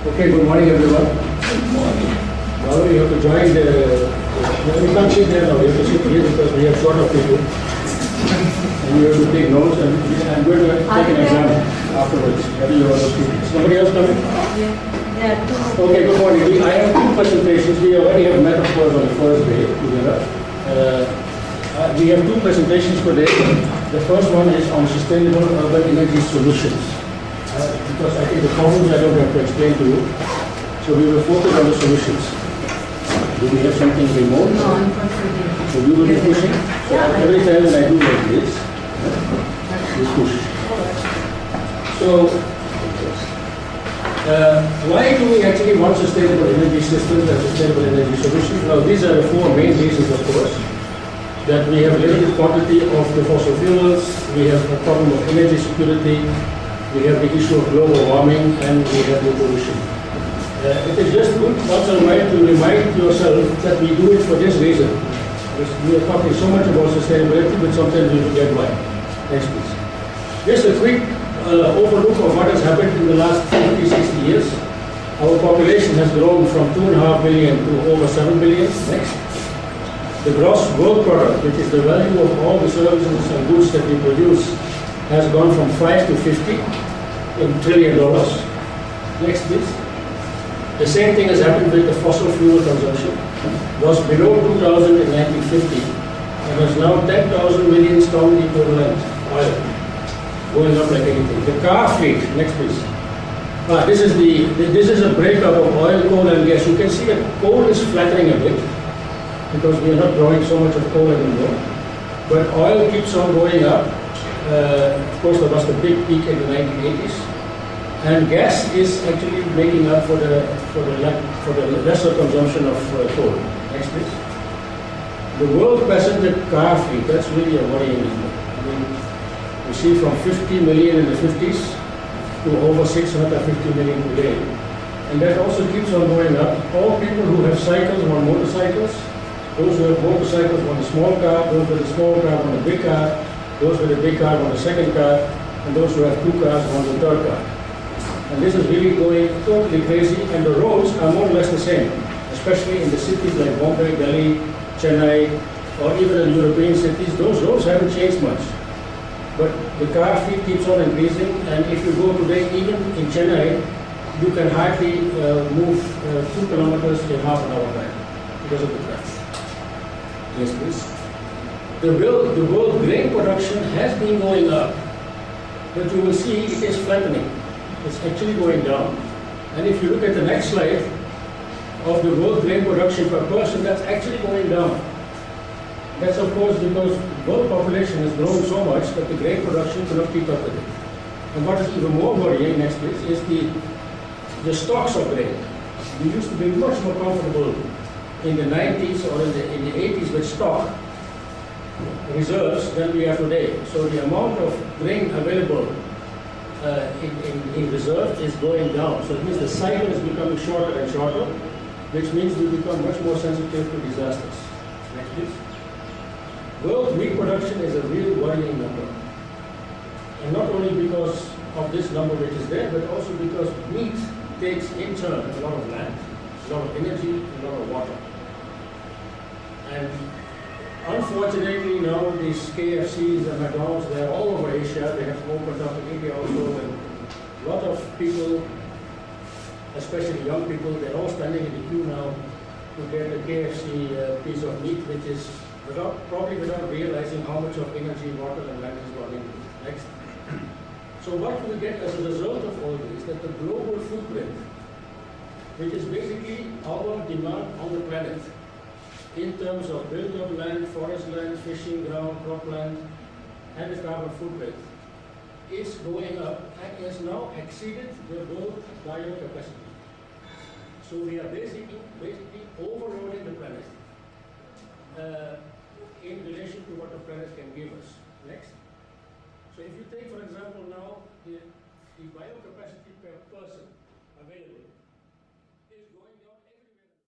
Okay, good morning everyone. Good morning. Now you have to join the we can't sit there now, you have to sit here because we have short of people. And you have to take notes and I'm going to take an exam afterwards. Somebody else coming? Yeah. Okay, good morning. I have two presentations. We already have met of course on the first day together. We have two presentations today. The first one is on sustainable urban energy solutions. Because I think the problems I don't have to explain to you. So we will focus on the solutions. Do we have something remote? No, unfortunately. So you will be pushing? So every time when I do like this, we push. So why do we actually want sustainable energy systems and sustainable energy solutions? Now these are the four main reasons of course. That we have limited quantity of the fossil fuels, we have a problem of energy security, we have the issue of global warming, and we have the pollution. It is just good once in a while to remind yourself that we do it for this reason. Because we are talking so much about sustainability, but sometimes we forget why. Next please. Just a quick overlook of what has happened in the last 50, 60 years. Our population has grown from 2.5 billion to over 7 billion. Next. The gross world product, which is the value of all the services and goods that we produce, has gone from 5 to 50 trillion dollars. Next please. The same thing has happened with the fossil fuel consumption. It was below 2000 in 1950 and is now 10,000 million ton equivalent oil, going up like anything. The car fleet, next please. This is a breakup of oil, coal and gas. You can see that coal is flattening a bit because we are not drawing so much of coal anymore. But oil keeps on going up. Of course, there was the big peak in the 1980s. And gas is actually making up for the lesser consumption of coal. Next please. The world passenger car fleet, that's really a worrying number. I mean, we see from 50 million in the 50s to over 650 million today. And that also keeps on going up. All people who have cycles want motorcycles. Those who have motorcycles want a small car. Those with a small car want a big car. Those with a big car want a second car. And those who have two cars want a third car. And this is really going totally crazy, and the roads are more or less the same, especially in the cities like Bombay, Delhi, Chennai, or even in European cities. Those roads haven't changed much. But the car fleet keeps on increasing, and if you go today, even in Chennai, you can hardly move 2 kilometers in half an hour time because of the traffic. Yes, please. The world grain production has been going up, but you will see it is flattening. It's actually going down. And if you look at the next slide of the world grain production per person, that's actually going down. That's of course because world population has grown so much that the grain production cannot keep up with it. And what is even more worrying, next is the stocks of grain. We used to be much more comfortable in the 90s or in the 80s with stock reserves than we are today. So the amount of grain available in reserve is going down. So it means the cycle is becoming shorter and shorter, which means we become much more sensitive to disasters. Next please. World meat production is a real worrying number. And not only because of this number which is there, but also because meat takes in turn a lot of land, a lot of energy, a lot of water. And unfortunately now these KFCs and McDonald's, they're all over Asia. They have opened up in India also, and a lot of people, especially young people, they're all standing in the queue now to get a KFC piece of meat, which is probably without realizing how much of energy, water and land is gone into. Next. So what we get as a result of all this, that the global footprint, which is basically our demand on the planet, in terms of built-up land, forest land, fishing ground, cropland, and the carbon footprint, is going up and has now exceeded the world biocapacity. So we are basically overloading